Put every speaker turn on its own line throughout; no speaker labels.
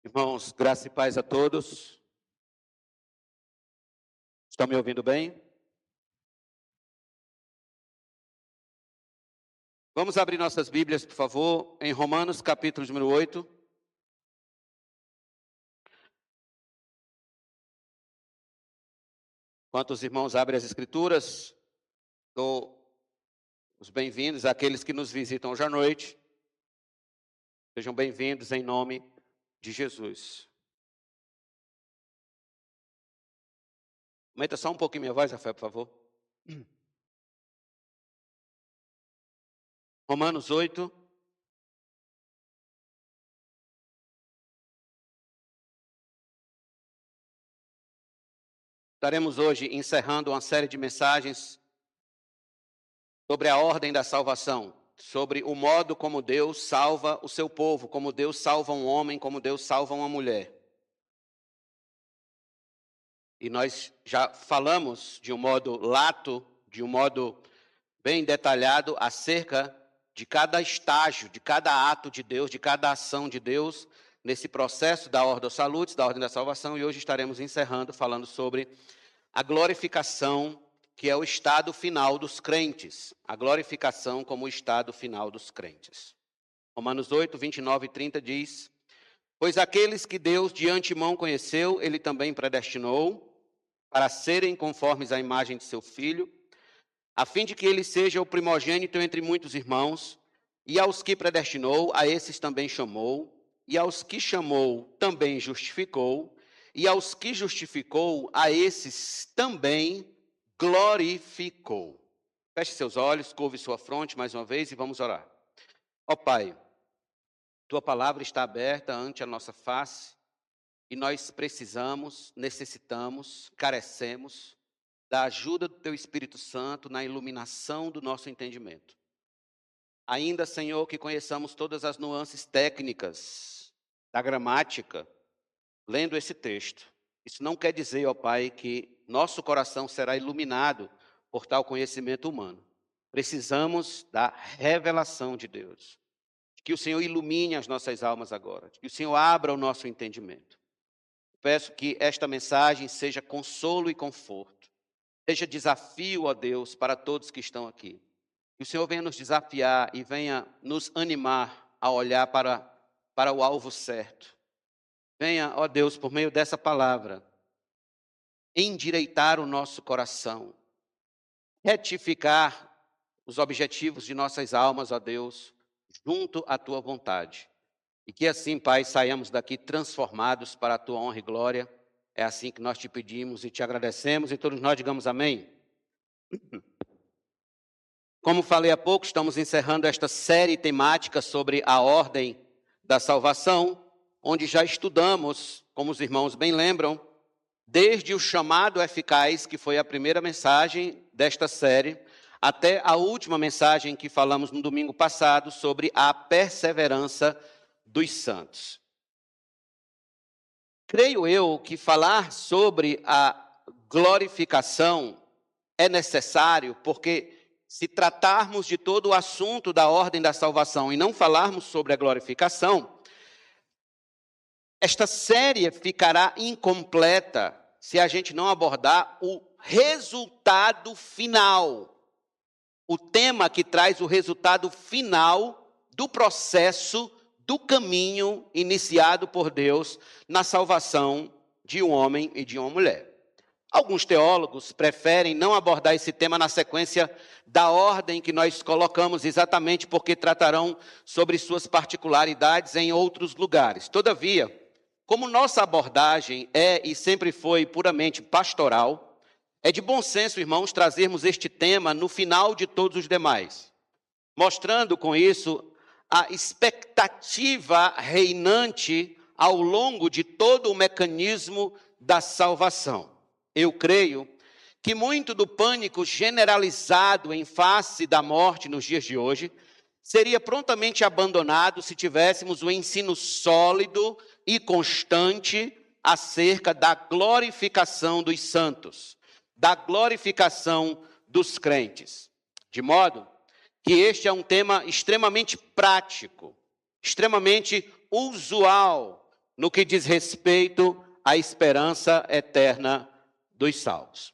Irmãos, graça e paz a todos. Estão me ouvindo bem? Vamos abrir nossas Bíblias, por favor, em Romanos, capítulo número 8. Enquanto os irmãos abrem as Escrituras, dou os bem-vindos àqueles que nos visitam hoje à noite. Sejam bem-vindos em nome de Jesus. Aumenta só um pouquinho minha voz, Rafael, por favor. Romanos 8. Estaremos hoje encerrando uma série de mensagens sobre a ordem da salvação, sobre o modo como Deus salva o seu povo, como Deus salva um homem, como Deus salva uma mulher. E nós já falamos de um modo lato, de um modo bem detalhado, acerca de cada estágio, de cada ato de Deus, de cada ação de Deus, nesse processo da Ordo Salutis, da ordem da salvação, e hoje estaremos encerrando, falando sobre a glorificação, que é o estado final dos crentes. A glorificação como o estado final dos crentes. Romanos 8, 29 e 30 diz: pois aqueles que Deus de antemão conheceu, Ele também predestinou para serem conformes à imagem de seu Filho, a fim de que ele seja o primogênito entre muitos irmãos, e aos que predestinou, a esses também chamou, e aos que chamou, também justificou, e aos que justificou, a esses também glorificou. Feche seus olhos, curve sua fronte mais uma vez e vamos orar. Ó Pai, Tua palavra está aberta ante a nossa face e nós precisamos, necessitamos, carecemos da ajuda do Teu Espírito Santo na iluminação do nosso entendimento. Ainda, Senhor, que conheçamos todas as nuances técnicas da gramática, lendo esse texto. Isso não quer dizer, ó Pai, que nosso coração será iluminado por tal conhecimento humano. Precisamos da revelação de Deus. Que o Senhor ilumine as nossas almas agora. Que o Senhor abra o nosso entendimento. Peço que esta mensagem seja consolo e conforto. Seja desafio, ó Deus, para todos que estão aqui. Que o Senhor venha nos desafiar e venha nos animar a olhar para o alvo certo. Venha, ó Deus, por meio dessa palavra, endireitar o nosso coração, retificar os objetivos de nossas almas, ó Deus, junto à Tua vontade. E que assim, Pai, saiamos daqui transformados para a Tua honra e glória. É assim que nós te pedimos e te agradecemos, e todos nós digamos amém. Como falei há pouco, estamos encerrando esta série temática sobre a ordem da salvação, onde já estudamos, como os irmãos bem lembram, desde o chamado eficaz, que foi a primeira mensagem desta série, até a última mensagem que falamos no domingo passado sobre a perseverança dos santos. Creio eu que falar sobre a glorificação é necessário, porque se tratarmos de todo o assunto da ordem da salvação e não falarmos sobre a glorificação, esta série ficará incompleta se a gente não abordar o resultado final. O tema que traz o resultado final do processo, do caminho iniciado por Deus na salvação de um homem e de uma mulher. Alguns teólogos preferem não abordar esse tema na sequência da ordem que nós colocamos, exatamente porque tratarão sobre suas particularidades em outros lugares. Todavia, como nossa abordagem é e sempre foi puramente pastoral, é de bom senso, irmãos, trazermos este tema no final de todos os demais, mostrando com isso a expectativa reinante ao longo de todo o mecanismo da salvação. Eu creio que muito do pânico generalizado em face da morte nos dias de hoje seria prontamente abandonado se tivéssemos um ensino sólido e constante acerca da glorificação dos santos, da glorificação dos crentes. De modo que este é um tema extremamente prático, extremamente usual, no que diz respeito à esperança eterna dos salvos.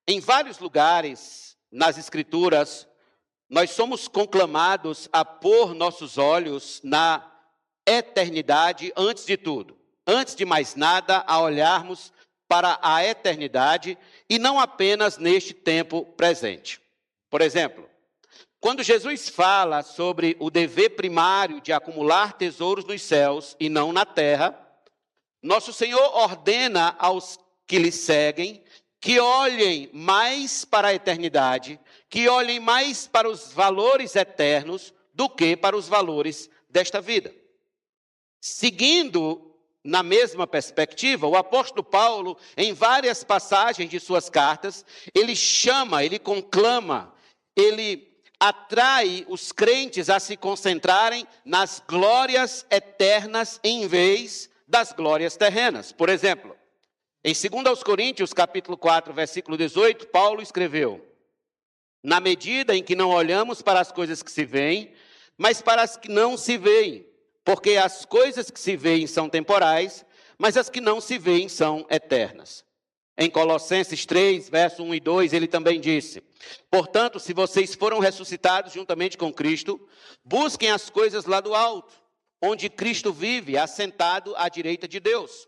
Em vários lugares nas Escrituras, nós somos conclamados a pôr nossos olhos na eternidade antes de tudo. Antes de mais nada, a olharmos para a eternidade e não apenas neste tempo presente. Por exemplo, quando Jesus fala sobre o dever primário de acumular tesouros nos céus e não na terra, nosso Senhor ordena aos que lhe seguem que olhem mais para a eternidade, que olhem mais para os valores eternos do que para os valores desta vida. Seguindo na mesma perspectiva, o apóstolo Paulo, em várias passagens de suas cartas, ele chama, ele conclama, ele atrai os crentes a se concentrarem nas glórias eternas em vez das glórias terrenas. Por exemplo, em 2 Coríntios, capítulo 4, versículo 18, Paulo escreveu: na medida em que não olhamos para as coisas que se veem, mas para as que não se veem, porque as coisas que se veem são temporais, mas as que não se veem são eternas. Em Colossenses 3, verso 1 e 2, ele também disse: portanto, se vocês foram ressuscitados juntamente com Cristo, busquem as coisas lá do alto, onde Cristo vive, assentado à direita de Deus.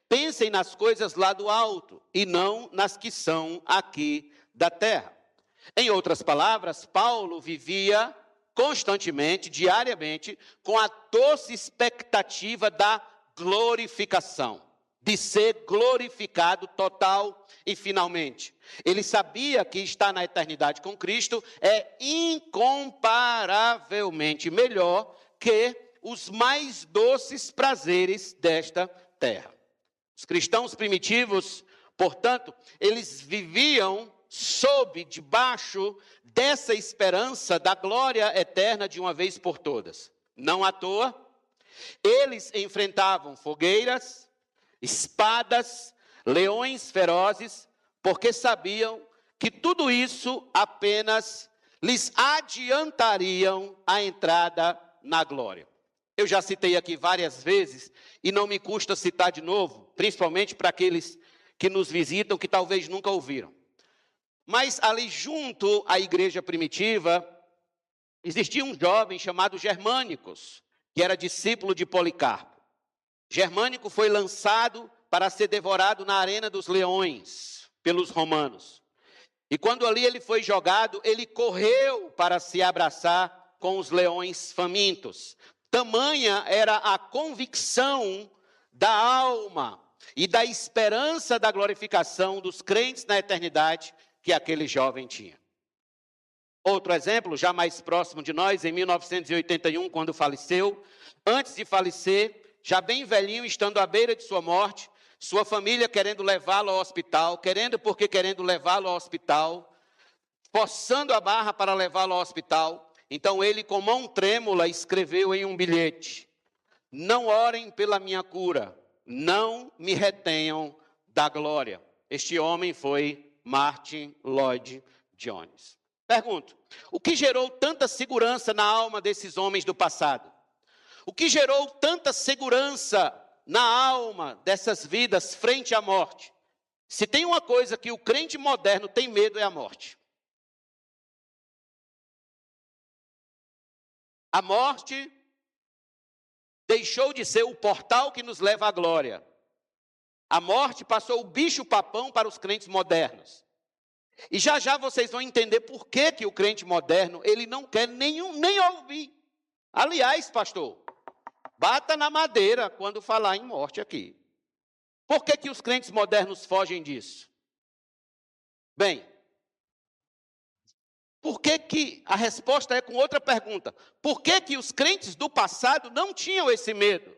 Pensem nas coisas lá do alto, e não nas que são aqui da terra. Em outras palavras, Paulo vivia constantemente, diariamente, com a doce expectativa da glorificação, de ser glorificado total e finalmente. Ele sabia que estar na eternidade com Cristo é incomparavelmente melhor que os mais doces prazeres desta terra. Os cristãos primitivos, portanto, eles viviam debaixo dessa esperança da glória eterna de uma vez por todas. Não à toa, eles enfrentavam fogueiras, espadas, leões ferozes, porque sabiam que tudo isso apenas lhes adiantariam a entrada na glória. Eu já citei aqui várias vezes, e não me custa citar de novo, principalmente para aqueles que nos visitam, que talvez nunca ouviram. Mas ali junto à igreja primitiva, existia um jovem chamado Germânicos, que era discípulo de Policarpo. Germânico foi lançado para ser devorado na arena dos leões pelos romanos. E quando ali ele foi jogado, ele correu para se abraçar com os leões famintos. Tamanha era a convicção da alma e da esperança da glorificação dos crentes na eternidade que aquele jovem tinha. Outro exemplo, já mais próximo de nós, em 1981, quando faleceu, antes de falecer, já bem velhinho, estando à beira de sua morte, sua família querendo levá-lo ao hospital, querendo levá-lo ao hospital, forçando a barra para levá-lo ao hospital. Então ele, com mão trêmula, escreveu em um bilhete: não orem pela minha cura, não me retenham da glória. Este homem foi Martyn Lloyd-Jones. Pergunto, o que gerou tanta segurança na alma desses homens do passado? O que gerou tanta segurança na alma dessas vidas frente à morte? Se tem uma coisa que o crente moderno tem medo, é a morte. A morte deixou de ser o portal que nos leva à glória. A morte passou o bicho-papão para os crentes modernos. E já já vocês vão entender por que o crente moderno, ele não quer nem ouvir. Aliás, pastor, bata na madeira quando falar em morte aqui. Por que os crentes modernos fogem disso? Bem, por que a resposta é com outra pergunta? Por que os crentes do passado não tinham esse medo?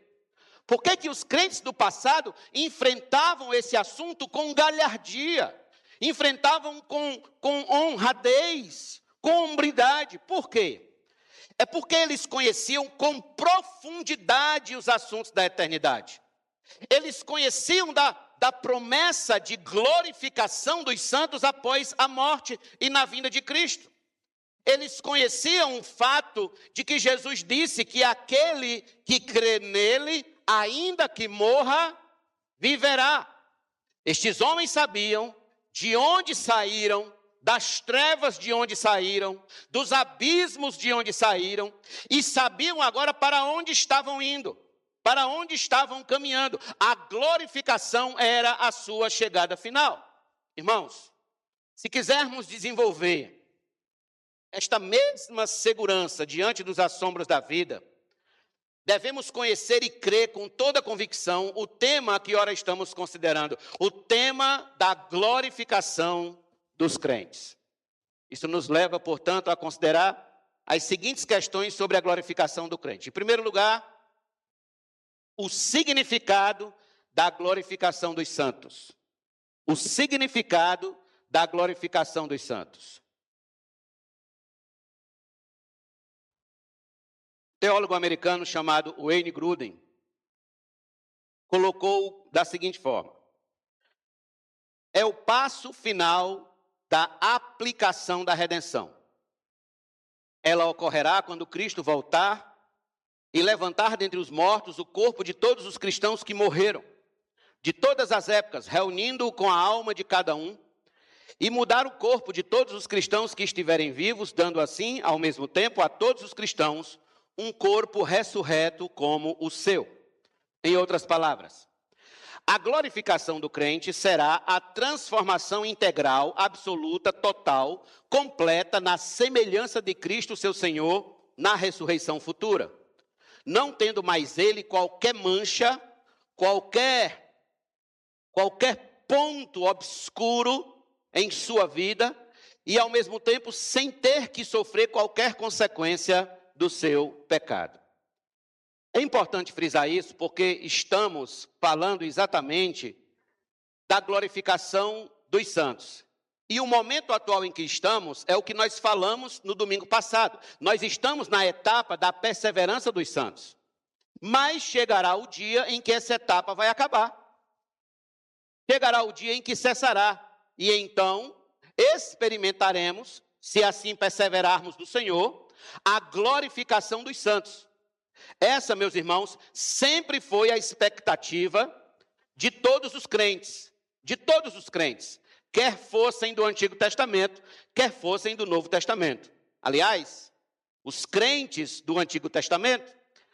Por que os crentes do passado enfrentavam esse assunto com galhardia? Enfrentavam com honradez, com hombridade. Por quê? É porque eles conheciam com profundidade os assuntos da eternidade. Eles conheciam da promessa de glorificação dos santos após a morte e na vinda de Cristo. Eles conheciam o fato de que Jesus disse que aquele que crê nele ainda que morra, viverá. Estes homens sabiam de onde saíram, das trevas de onde saíram, dos abismos de onde saíram, e sabiam agora para onde estavam indo, para onde estavam caminhando. A glorificação era a sua chegada final. Irmãos, se quisermos desenvolver esta mesma segurança diante dos assombros da vida, devemos conhecer e crer com toda convicção o tema que ora estamos considerando, o tema da glorificação dos crentes. Isso nos leva, portanto, a considerar as seguintes questões sobre a glorificação do crente. Em primeiro lugar, o significado da glorificação dos santos. O significado da glorificação dos santos. Teólogo americano chamado Wayne Grudem colocou da seguinte forma: é o passo final da aplicação da redenção. Ela ocorrerá quando Cristo voltar e levantar dentre os mortos o corpo de todos os cristãos que morreram, de todas as épocas, reunindo-o com a alma de cada um, e mudar o corpo de todos os cristãos que estiverem vivos, dando assim, ao mesmo tempo, a todos os cristãos um corpo ressurreto como o seu. Em outras palavras, a glorificação do crente será a transformação integral, absoluta, total, completa na semelhança de Cristo, seu Senhor, na ressurreição futura. Não tendo mais ele qualquer mancha, qualquer ponto obscuro em sua vida e, ao mesmo tempo, sem ter que sofrer qualquer consequência do seu pecado. É importante frisar isso porque estamos falando exatamente da glorificação dos santos. E o momento atual em que estamos é o que nós falamos no domingo passado. Nós estamos na etapa da perseverança dos santos. Mas chegará o dia em que essa etapa vai acabar. Chegará o dia em que cessará. E então experimentaremos, se assim perseverarmos do Senhor, a glorificação dos santos. Essa, meus irmãos, sempre foi a expectativa de todos os crentes, quer fossem do Antigo Testamento, quer fossem do Novo Testamento. Aliás, os crentes do Antigo Testamento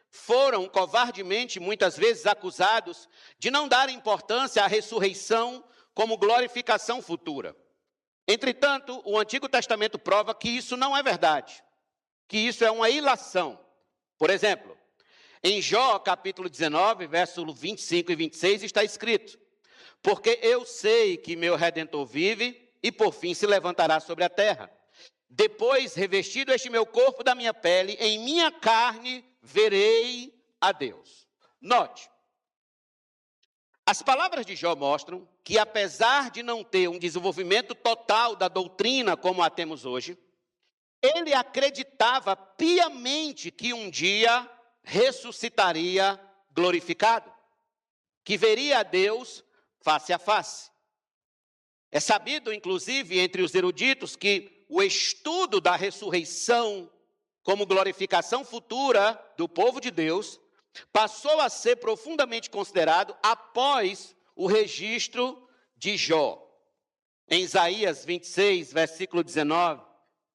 foram covardemente, muitas vezes, acusados de não dar importância à ressurreição como glorificação futura. Entretanto, o Antigo Testamento prova que isso não é verdade, que isso é uma ilação. Por exemplo, em Jó, capítulo 19, versos 25 e 26, está escrito: porque eu sei que meu Redentor vive e por fim se levantará sobre a terra. Depois, revestido este meu corpo da minha pele, em minha carne verei a Deus. Note, as palavras de Jó mostram que, apesar de não ter um desenvolvimento total da doutrina como a temos hoje, ele acreditava piamente que um dia ressuscitaria glorificado, que veria a Deus face a face. É sabido, inclusive, entre os eruditos, que o estudo da ressurreição como glorificação futura do povo de Deus passou a ser profundamente considerado após o registro de Jó. Em Isaías 26, versículo 19,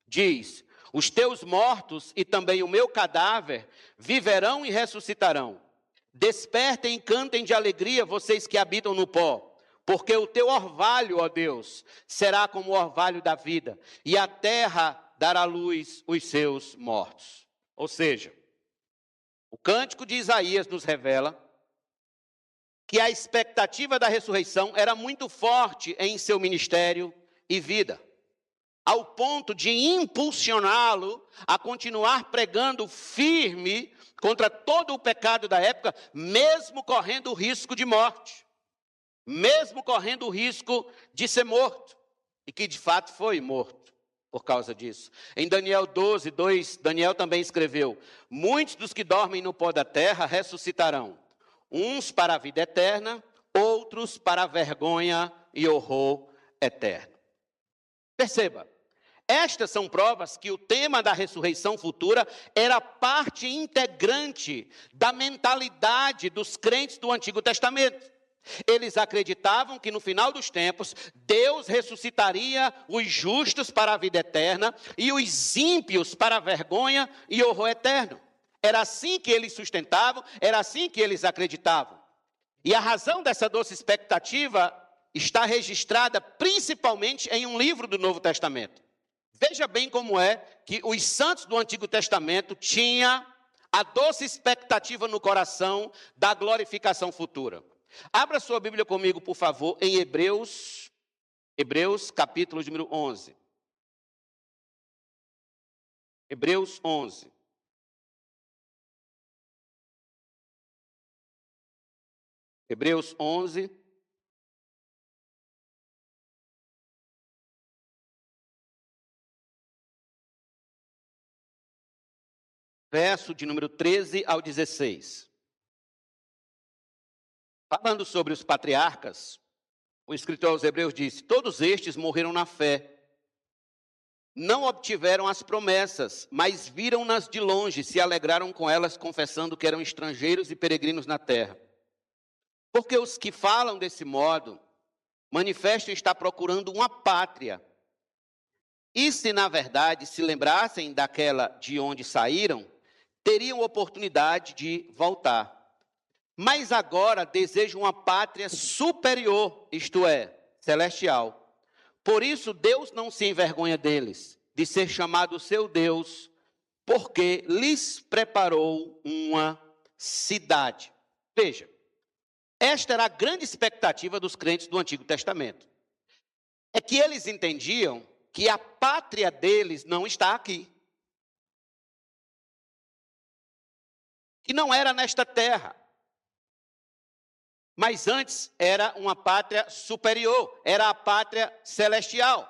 diz: os teus mortos e também o meu cadáver viverão e ressuscitarão. Despertem e cantem de alegria vocês que habitam no pó, porque o teu orvalho, ó Deus, será como o orvalho da vida, e a terra dará à luz os seus mortos. Ou seja, o cântico de Isaías nos revela que a expectativa da ressurreição era muito forte em seu ministério e vida, ao ponto de impulsioná-lo a continuar pregando firme contra todo o pecado da época, mesmo correndo o risco de morte, mesmo correndo o risco de ser morto, e que de fato foi morto por causa disso. Em Daniel 12, 2, Daniel também escreveu: muitos dos que dormem no pó da terra ressuscitarão, uns para a vida eterna, outros para a vergonha e horror eterno. Perceba, Estas são provas que o tema da ressurreição futura era parte integrante da mentalidade dos crentes do Antigo Testamento. Eles acreditavam que no final dos tempos, Deus ressuscitaria os justos para a vida eterna e os ímpios para a vergonha e horror eterno. Era assim que eles sustentavam, era assim que eles acreditavam. E a razão dessa doce expectativa está registrada principalmente em um livro do Novo Testamento. Veja bem como é que os santos do Antigo Testamento tinham a doce expectativa no coração da glorificação futura. Abra sua Bíblia comigo, por favor, em Hebreus capítulo número 11. Hebreus 11. Hebreus 11. Verso de número 13 ao 16. Falando sobre os patriarcas, o escritor aos Hebreus disse: todos estes morreram na fé. Não obtiveram as promessas, mas viram-nas de longe, se alegraram com elas, confessando que eram estrangeiros e peregrinos na terra. Porque os que falam desse modo, manifestam estar procurando uma pátria. E se, na verdade, se lembrassem daquela de onde saíram, teriam oportunidade de voltar. Mas agora desejam uma pátria superior, isto é, celestial. Por isso Deus não se envergonha deles, de ser chamado seu Deus, porque lhes preparou uma cidade. Veja, esta era a grande expectativa dos crentes do Antigo Testamento. É que eles entendiam que a pátria deles não está aqui. Que não era nesta terra. Mas antes era uma pátria superior, era a pátria celestial.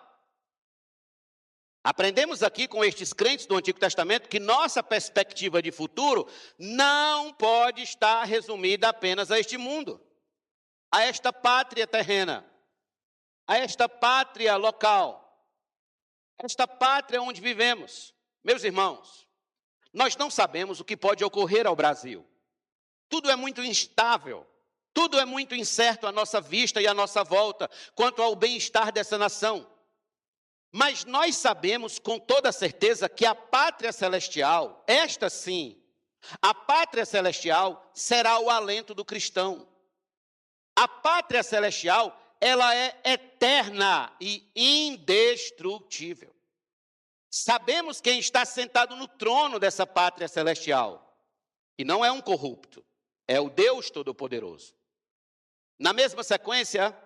Aprendemos aqui com estes crentes do Antigo Testamento que nossa perspectiva de futuro não pode estar resumida apenas a este mundo, a esta pátria terrena, a esta pátria local, a esta pátria onde vivemos. Meus irmãos, nós não sabemos o que pode ocorrer ao Brasil. Tudo é muito instável. Tudo é muito incerto à nossa vista e à nossa volta, quanto ao bem-estar dessa nação. Mas nós sabemos com toda certeza que a pátria celestial, esta sim, a pátria celestial será o alento do cristão. A pátria celestial, ela é eterna e indestrutível. Sabemos quem está sentado no trono dessa pátria celestial. E não é um corrupto, é o Deus Todo-Poderoso. Na mesma sequência,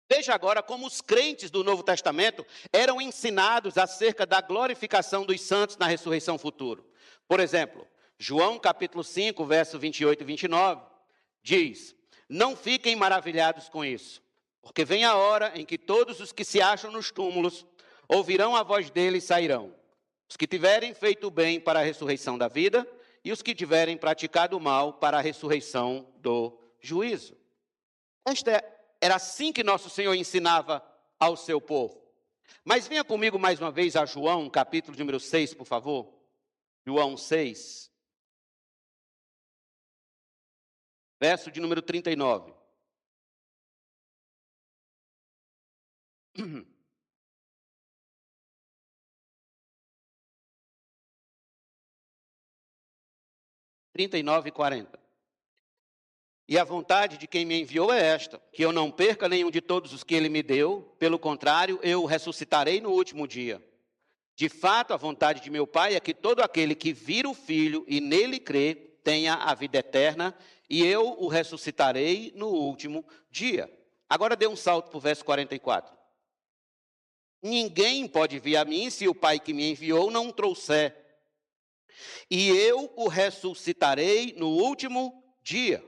veja agora como os crentes do Novo Testamento eram ensinados acerca da glorificação dos santos na ressurreição futura. Por exemplo, João capítulo 5, verso 28 e 29, diz: não fiquem maravilhados com isso, porque vem a hora em que todos os que se acham nos túmulos ouvirão a voz dele e sairão. Os que tiverem feito o bem para a ressurreição da vida e os que tiverem praticado o mal para a ressurreição do juízo. Era assim que nosso Senhor ensinava ao seu povo. Mas venha comigo mais uma vez a João, capítulo número 6, por favor. João 6. Verso de número 39. (39 e 40). E a vontade de quem me enviou é esta, que eu não perca nenhum de todos os que ele me deu, pelo contrário, eu o ressuscitarei no último dia. De fato, a vontade de meu Pai é que todo aquele que vira o Filho e nele crê, tenha a vida eterna, e eu o ressuscitarei no último dia. Agora dê um salto para o verso 44. Ninguém pode vir a mim se o Pai que me enviou não o trouxer. E eu o ressuscitarei no último dia.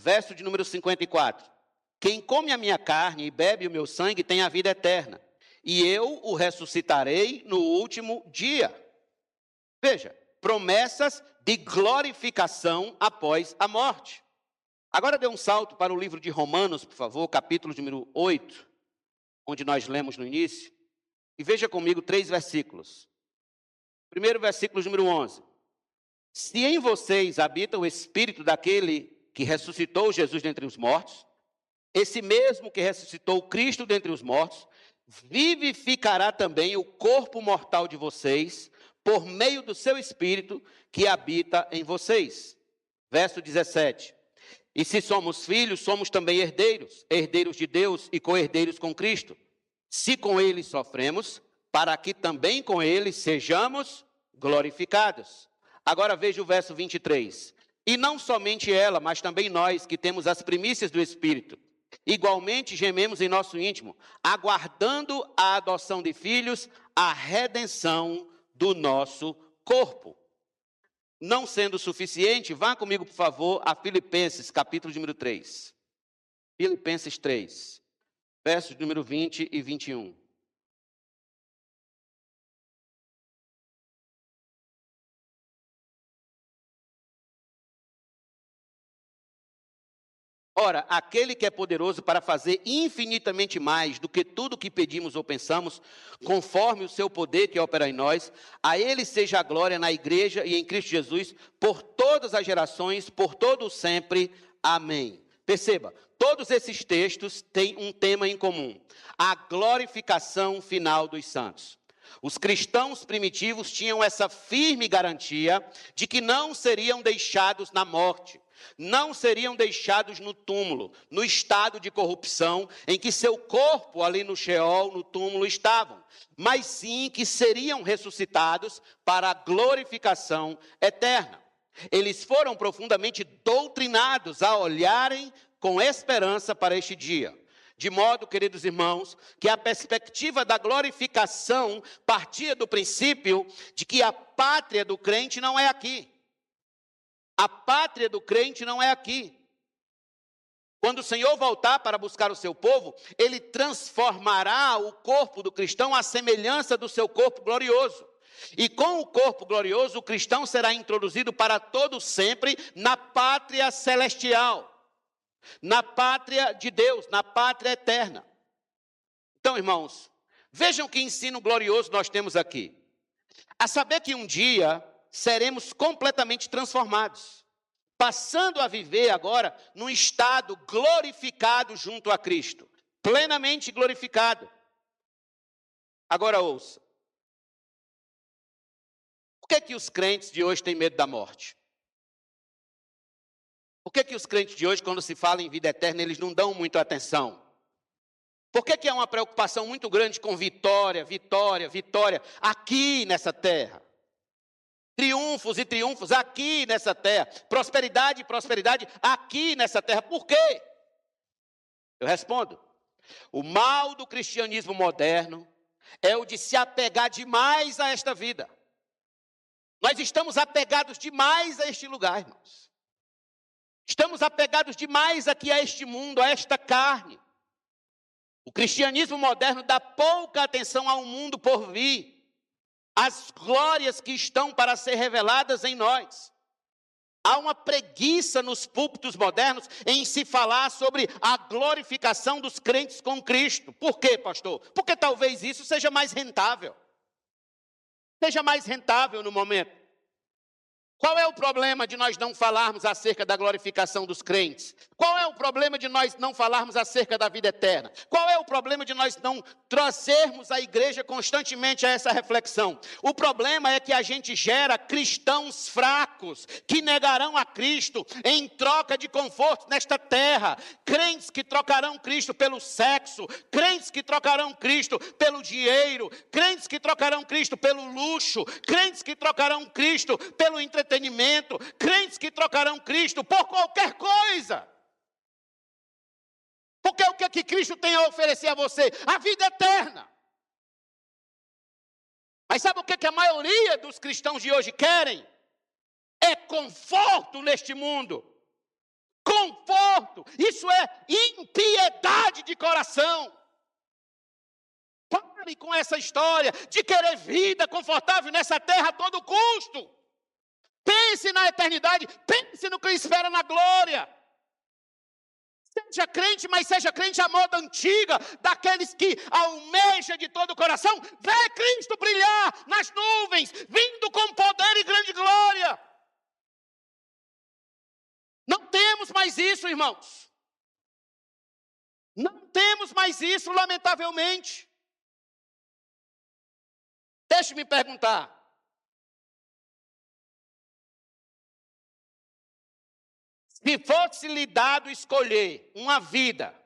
Verso de número 54. Quem come a minha carne e bebe o meu sangue tem a vida eterna, e eu o ressuscitarei no último dia. Veja, promessas de glorificação após a morte. Agora dê um salto para o livro de Romanos, por favor, capítulo número 8, onde nós lemos no início. e veja comigo 3 versículos. Primeiro versículo, número 11. Se em vocês habita o Espírito daquele que ressuscitou Jesus dentre os mortos, esse mesmo que ressuscitou Cristo dentre os mortos, vivificará também o corpo mortal de vocês, por meio do seu Espírito que habita em vocês. Verso 17. E se somos filhos, somos também herdeiros, herdeiros de Deus e co-herdeiros com Cristo. Se com ele sofremos, para que também com ele sejamos glorificados. Agora veja o verso 23. E não somente ela, mas também nós, que temos as primícias do Espírito, igualmente gememos em nosso íntimo, aguardando a adoção de filhos, a redenção do nosso corpo. Não sendo suficiente, vá comigo, por favor, a Filipenses, capítulo número 3. Filipenses 3, versos número 20 e 21. Ora, aquele que é poderoso para fazer infinitamente mais do que tudo que pedimos ou pensamos, conforme o seu poder que opera em nós, a ele seja a glória na igreja e em Cristo Jesus, por todas as gerações, por todo o sempre. Amém. Perceba, todos esses textos têm um tema em comum: a glorificação final dos santos. Os cristãos primitivos tinham essa firme garantia de que não seriam deixados na morte, não seriam deixados no túmulo, no estado de corrupção em que seu corpo ali no Sheol, no túmulo, estavam, mas sim que seriam ressuscitados para a glorificação eterna. Eles foram profundamente doutrinados a olharem com esperança para este dia. De modo, queridos irmãos, que a perspectiva da glorificação partia do princípio de que a pátria do crente não é aqui. A pátria do crente não é aqui. Quando o Senhor voltar para buscar o seu povo, ele transformará o corpo do cristão à semelhança do seu corpo glorioso. E com o corpo glorioso, o cristão será introduzido para todo sempre na pátria celestial, na pátria de Deus, na pátria eterna. Então, irmãos, vejam que ensino glorioso nós temos aqui. A saber que um dia seremos completamente transformados, passando a viver agora num estado glorificado junto a Cristo, plenamente glorificado. Agora ouça. Por que os crentes de hoje têm medo da morte? Por que os crentes de hoje, quando se fala em vida eterna, eles não dão muita atenção? Por que há uma preocupação muito grande com vitória, vitória, vitória, aqui nessa terra? Triunfos e triunfos aqui nessa terra. Prosperidade e prosperidade aqui nessa terra. Por quê? Eu respondo. O mal do cristianismo moderno é o de se apegar demais a esta vida. Nós estamos apegados demais a este lugar, irmãos. Estamos apegados demais aqui a este mundo, a esta carne. O cristianismo moderno dá pouca atenção ao mundo por vir, às glórias que estão para ser reveladas em nós. Há uma preguiça nos púlpitos modernos em se falar sobre a glorificação dos crentes com Cristo. Por quê, pastor? Porque talvez isso seja mais rentável. Seja mais rentável no momento. Qual é o problema de nós não falarmos acerca da glorificação dos crentes? Qual é o problema de nós não falarmos acerca da vida eterna? Qual é o problema de nós não trazermos a igreja constantemente a essa reflexão? O problema é que a gente gera cristãos fracos, que negarão a Cristo em troca de conforto nesta terra. Crentes que trocarão Cristo pelo sexo, crentes que trocarão Cristo pelo dinheiro, crentes que trocarão Cristo pelo luxo, crentes que trocarão Cristo pelo entretenimento, crentes que trocarão Cristo por qualquer coisa. Porque o que é que Cristo tem a oferecer a você? A vida eterna. Mas sabe o que é que a maioria dos cristãos de hoje querem? É conforto neste mundo. Conforto. Isso é impiedade de coração. Pare com essa história de querer vida confortável nessa terra a todo custo. Pense na eternidade, pense no que espera na glória. Seja crente, mas seja crente à moda antiga, daqueles que almeja de todo o coração, vê Cristo brilhar nas nuvens, vindo com poder e grande glória. Não temos mais isso, irmãos. Não temos mais isso, lamentavelmente. Deixe-me perguntar. Se fosse lhe dado escolher uma vida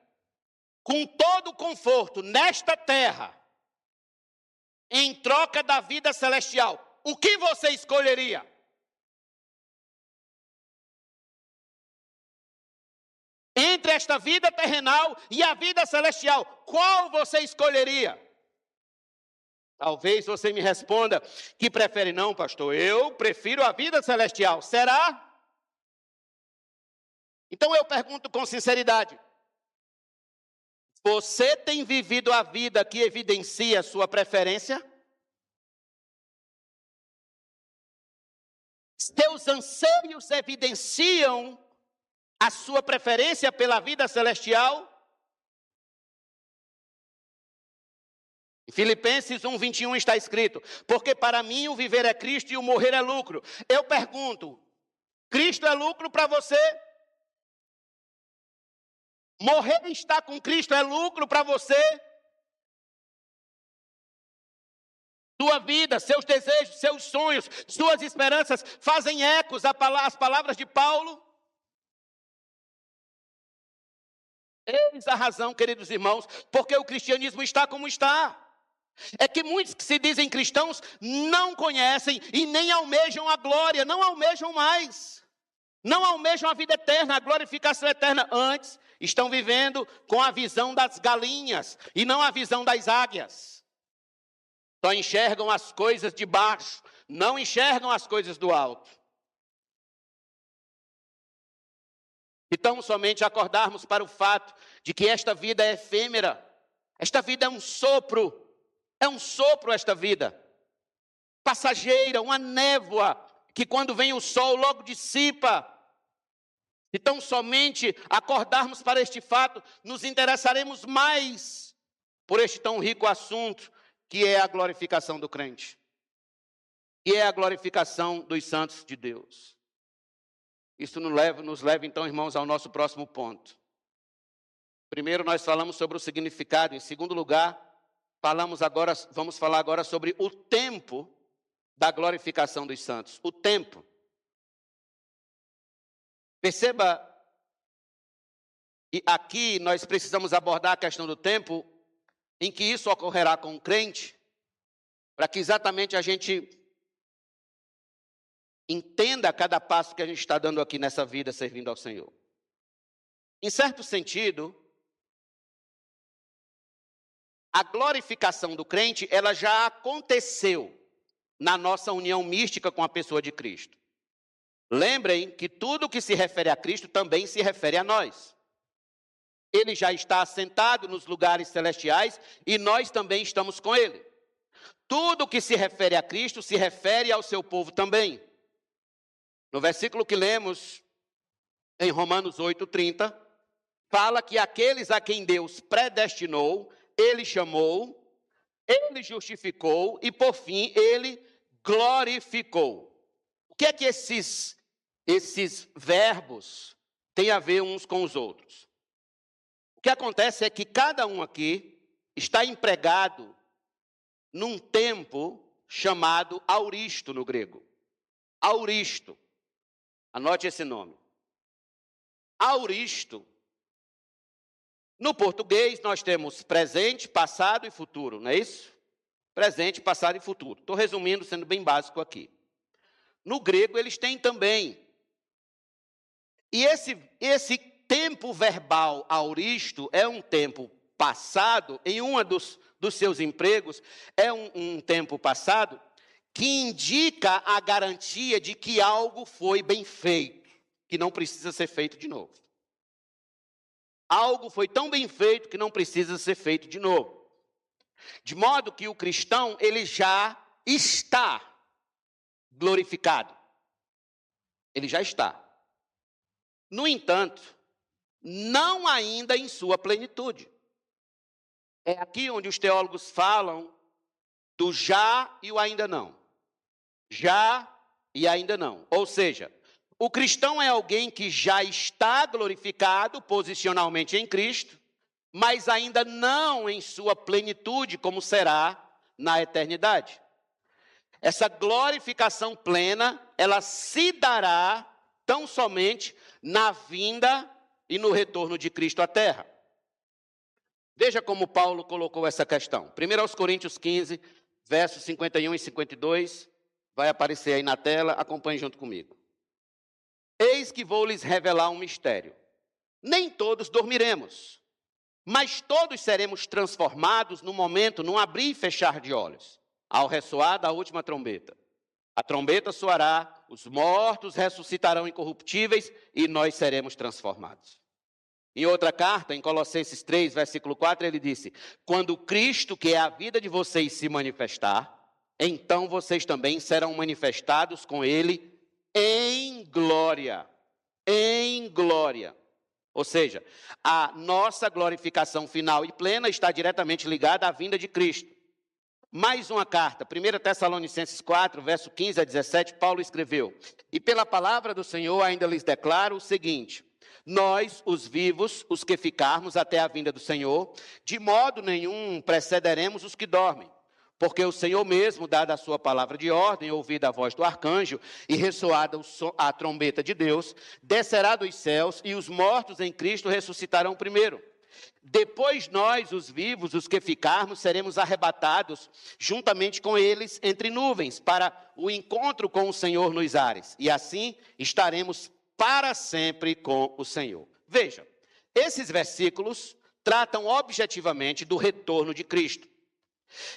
com todo o conforto nesta terra, em troca da vida celestial, o que você escolheria? Entre esta vida terrenal e a vida celestial, qual você escolheria? Talvez você me responda que prefere, não, pastor, eu prefiro a vida celestial. Será? Então eu pergunto com sinceridade, você tem vivido a vida que evidencia a sua preferência? Seus anseios evidenciam a sua preferência pela vida celestial? Em Filipenses 1:21 está escrito, porque para mim o viver é Cristo e o morrer é lucro. Eu pergunto, Cristo é lucro para você? Morrer e estar com Cristo é lucro para você? Sua vida, seus desejos, seus sonhos, suas esperanças fazem ecos às palavras de Paulo? Eis a razão, queridos irmãos, porque o cristianismo está como está. É que muitos que se dizem cristãos não conhecem e nem almejam a glória, não almejam mais. Não almejam a vida eterna, a glorificação eterna. Antes, estão vivendo com a visão das galinhas e não a visão das águias. Só enxergam as coisas de baixo, não enxergam as coisas do alto. Então, somente acordarmos para o fato de que esta vida é efêmera. Esta vida é um sopro esta vida. Passageira, uma névoa, que quando vem o sol logo dissipa. Então, somente acordarmos para este fato, nos interessaremos mais por este tão rico assunto, que é a glorificação do crente. Que é a glorificação dos santos de Deus. Isso nos leva, então, irmãos, ao nosso próximo ponto. Primeiro, nós falamos sobre o significado. Em segundo lugar, vamos falar agora sobre o tempo da glorificação dos santos. O tempo. Perceba, e aqui nós precisamos abordar a questão do tempo em que isso ocorrerá com o crente, para que exatamente a gente entenda cada passo que a gente está dando aqui nessa vida servindo ao Senhor. Em certo sentido, a glorificação do crente, ela já aconteceu na nossa união mística com a pessoa de Cristo. Lembrem que tudo que se refere a Cristo também se refere a nós. Ele já está assentado nos lugares celestiais e nós também estamos com ele. Tudo que se refere a Cristo se refere ao seu povo também. No versículo que lemos em Romanos 8:30, fala que aqueles a quem Deus predestinou, ele chamou, ele justificou e, por fim, ele glorificou. O que é que esses verbos têm a ver uns com os outros? O que acontece é que cada um aqui está empregado num tempo chamado auristo no grego. Auristo. Anote esse nome. Auristo. No português, nós temos presente, passado e futuro, não é isso? Presente, passado e futuro. Estou resumindo, sendo bem básico aqui. No grego, eles têm também. E esse tempo verbal auristo é um tempo passado, em um dos seus empregos, é um tempo passado que indica a garantia de que algo foi bem feito, que não precisa ser feito de novo. Algo foi tão bem feito que não precisa ser feito de novo. De modo que o cristão, ele já está glorificado. Ele já está. No entanto, não ainda em sua plenitude. É aqui onde os teólogos falam do já e o ainda não. Já e ainda não. Ou seja, o cristão é alguém que já está glorificado posicionalmente em Cristo, mas ainda não em sua plenitude, como será na eternidade. Essa glorificação plena, ela se dará tão somente na vinda e no retorno de Cristo à terra. Veja como Paulo colocou essa questão. 1 Coríntios 15, versos 51 e 52, vai aparecer aí na tela, acompanhe junto comigo. Eis que vou lhes revelar um mistério. Nem todos dormiremos, mas todos seremos transformados no momento, num abrir e fechar de olhos, ao ressoar da última trombeta. A trombeta soará, os mortos ressuscitarão incorruptíveis e nós seremos transformados. Em outra carta, em Colossenses 3, versículo 4, ele disse: quando Cristo, que é a vida de vocês, se manifestar, então vocês também serão manifestados com ele em glória. Em glória. Ou seja, a nossa glorificação final e plena está diretamente ligada à vinda de Cristo. Mais uma carta, 1 Tessalonicenses 4, verso 15 a 17, Paulo escreveu: e pela palavra do Senhor ainda lhes declaro o seguinte: nós, os vivos, os que ficarmos até a vinda do Senhor, de modo nenhum precederemos os que dormem. Porque o Senhor mesmo, dada a sua palavra de ordem, ouvida a voz do arcanjo e ressoada a trombeta de Deus, descerá dos céus e os mortos em Cristo ressuscitarão primeiro. Depois nós, os vivos, os que ficarmos, seremos arrebatados juntamente com eles entre nuvens para o encontro com o Senhor nos ares. E assim estaremos para sempre com o Senhor. Veja, esses versículos tratam objetivamente do retorno de Cristo.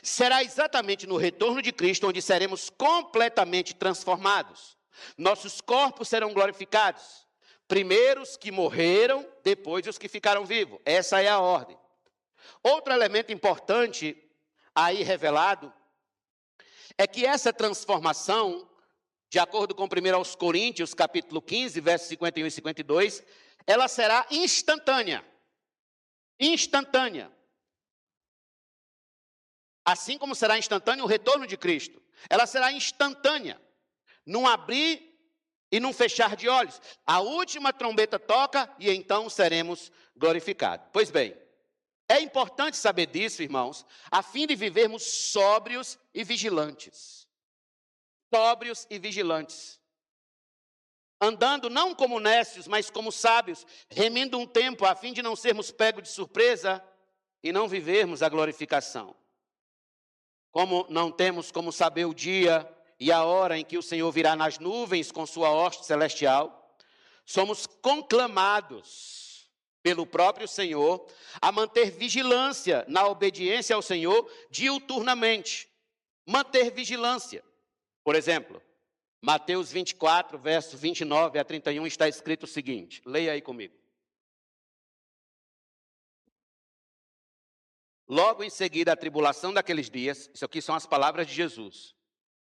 Será exatamente no retorno de Cristo onde seremos completamente transformados. Nossos corpos serão glorificados. Primeiro os que morreram, depois os que ficaram vivos. Essa é a ordem. Outro elemento importante aí revelado é que essa transformação, de acordo com 1 Coríntios, capítulo 15, versos 51 e 52, ela será instantânea. Instantânea. Assim como será instantâneo o retorno de Cristo. Ela será instantânea. Num abrir e num fechar de olhos. A última trombeta toca e então seremos glorificados. Pois bem, é importante saber disso, irmãos, a fim de vivermos sóbrios e vigilantes. Sóbrios e vigilantes. Andando não como nécios, mas como sábios, remindo um tempo a fim de não sermos pegos de surpresa e não vivermos a glorificação. Como não temos como saber o dia e a hora em que o Senhor virá nas nuvens com sua hoste celestial, somos conclamados pelo próprio Senhor a manter vigilância na obediência ao Senhor diuturnamente. Manter vigilância. Por exemplo, Mateus 24, versos 29 a 31, está escrito o seguinte, leia aí comigo. Logo em seguida a tribulação daqueles dias, isso aqui são as palavras de Jesus.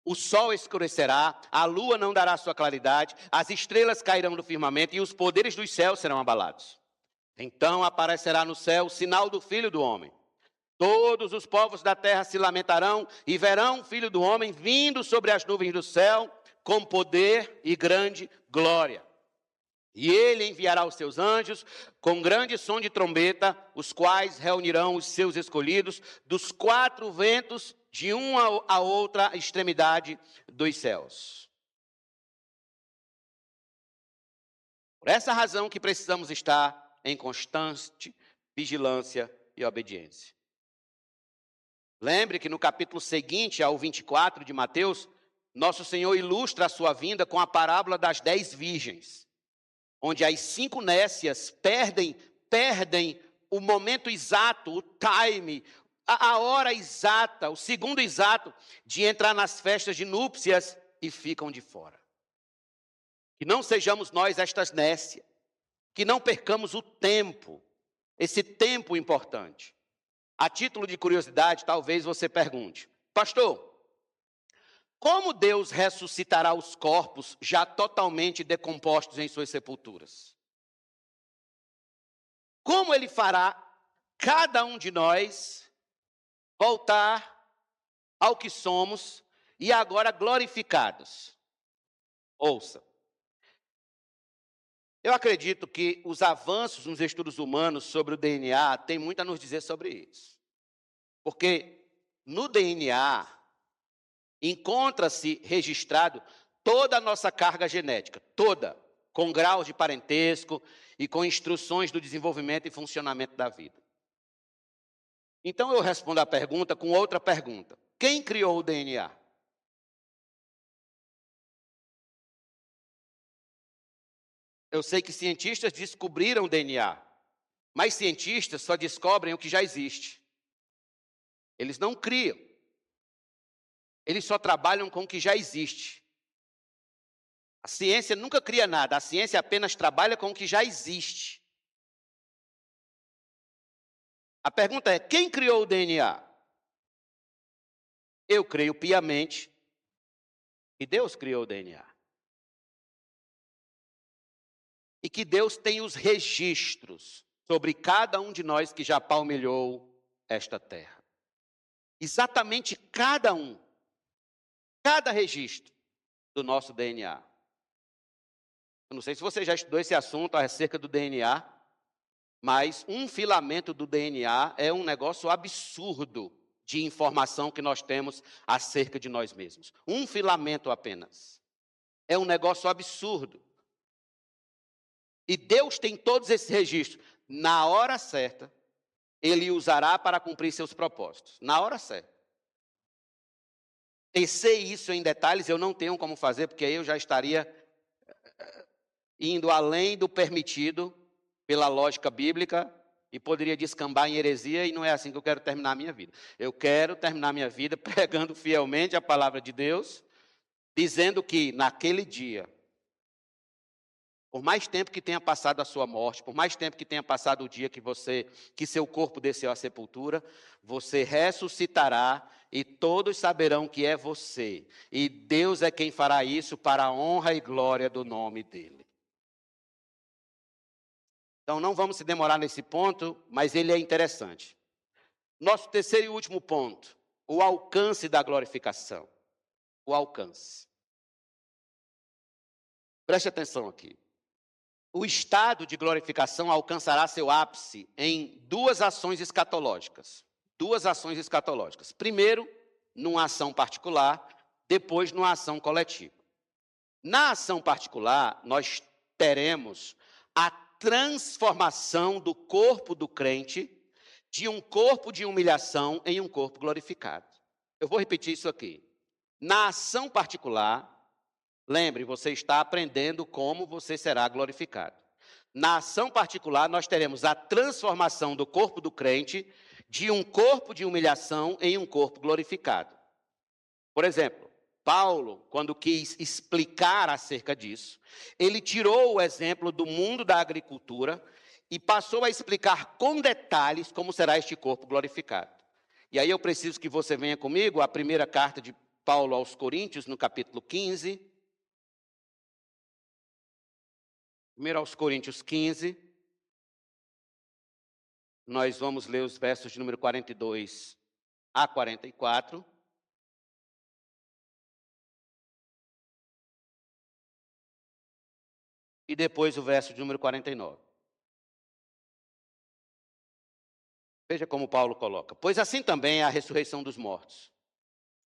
O sol escurecerá, a lua não dará sua claridade, as estrelas cairão do firmamento e os poderes dos céus serão abalados. Então aparecerá no céu o sinal do Filho do Homem. Todos os povos da terra se lamentarão e verão o Filho do Homem vindo sobre as nuvens do céu com poder e grande glória. E ele enviará os seus anjos com grande som de trombeta, os quais reunirão os seus escolhidos dos quatro ventos de uma a outra extremidade dos céus. Por essa razão que precisamos estar em constante vigilância e obediência. Lembre que no capítulo seguinte ao 24 de Mateus, nosso Senhor ilustra a sua vinda com a parábola das 10 virgens. Onde as 5 nécias perdem o momento exato, o time, a hora exata, o segundo exato de entrar nas festas de núpcias e ficam de fora. Que não sejamos nós estas nécias, que não percamos o tempo, esse tempo importante. A título de curiosidade, talvez você pergunte, pastor, como Deus ressuscitará os corpos já totalmente decompostos em suas sepulturas? como ele fará cada um de nós voltar ao que somos e agora glorificados. Ouça. Eu acredito que os avanços nos estudos humanos sobre o DNA têm muito a nos dizer sobre isso. Porque no DNA encontra-se registrado toda a nossa carga genética, toda, com graus de parentesco e com instruções do desenvolvimento e funcionamento da vida. Então eu respondo a pergunta com outra pergunta. Quem criou o DNA? Eu sei que cientistas descobriram o DNA, mas cientistas só descobrem o que já existe. Eles não criam. Eles só trabalham com o que já existe. A ciência nunca cria nada, a ciência apenas trabalha com o que já existe. A pergunta é, quem criou o DNA? Eu creio piamente que Deus criou o DNA. E que Deus tem os registros sobre cada um de nós que já palmilhou esta terra. Exatamente cada um, cada registro do nosso DNA. Eu não sei se você já estudou esse assunto acerca do DNA, mas um filamento do DNA é um negócio absurdo de informação que nós temos acerca de nós mesmos. Um filamento apenas. É um negócio absurdo. E Deus tem todos esses registros. Na hora certa, Ele usará para cumprir seus propósitos. Na hora certa. Tecer isso em detalhes eu não tenho como fazer, porque aí eu já estaria indo além do permitido pela lógica bíblica e poderia descambar em heresia, e não é assim que eu quero terminar a minha vida. Eu quero terminar a minha vida pregando fielmente a palavra de Deus, dizendo que naquele dia, por mais tempo que tenha passado a sua morte, por mais tempo que tenha passado o dia que seu corpo desceu à sepultura, você ressuscitará e todos saberão que é você. E Deus é quem fará isso para a honra e glória do nome dele. Então não vamos se demorar nesse ponto, mas ele é interessante. Nosso terceiro e último ponto, o alcance da glorificação. O alcance. Preste atenção aqui. O estado de glorificação alcançará seu ápice em duas ações escatológicas. Duas ações escatológicas. Primeiro, numa ação particular, depois numa ação coletiva. Na ação particular, nós teremos a transformação do corpo do crente de um corpo de humilhação em um corpo glorificado. Eu vou repetir isso aqui. Na ação particular, lembre, você está aprendendo como você será glorificado. Na ação particular, nós teremos a transformação do corpo do crente de um corpo de humilhação em um corpo glorificado. Por exemplo, Paulo, quando quis explicar acerca disso, ele tirou o exemplo do mundo da agricultura e passou a explicar com detalhes como será este corpo glorificado. E aí eu preciso que você venha comigo à primeira carta de Paulo aos Coríntios, no capítulo 15. Primeiro aos Coríntios 15. Nós vamos ler os versos de número 42 a 44. E depois o verso de número 49. Veja como Paulo coloca. Pois assim também é a ressurreição dos mortos.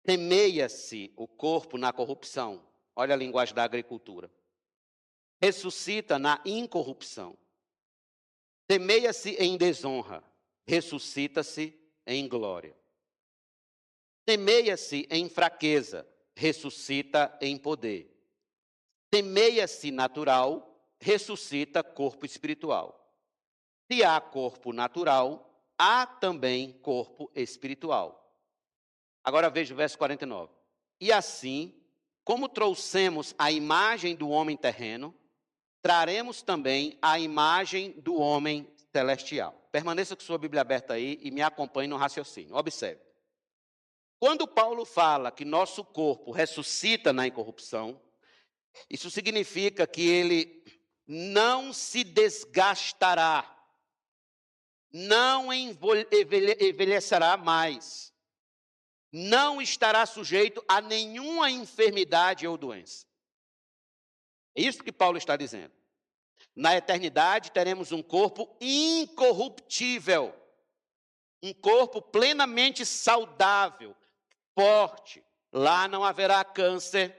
Semeia-se o corpo na corrupção. Olha a linguagem da agricultura. Ressuscita na incorrupção. Semeia-se em desonra. Ressuscita-se em glória. Semeia-se em fraqueza. Ressuscita em poder. Semeia-se natural, ressuscita corpo espiritual. Se há corpo natural, há também corpo espiritual. Agora veja o verso 49. E assim, como trouxemos a imagem do homem terreno, traremos também a imagem do homem celestial. Permaneça com sua Bíblia aberta aí e me acompanhe no raciocínio. Observe. Quando Paulo fala que nosso corpo ressuscita na incorrupção, isso significa que ele não se desgastará não envelhecerá mais, não estará sujeito a nenhuma enfermidade ou doença. É isso que Paulo está dizendo. Na eternidade teremos um corpo incorruptível, um corpo plenamente saudável, forte. Lá não haverá câncer,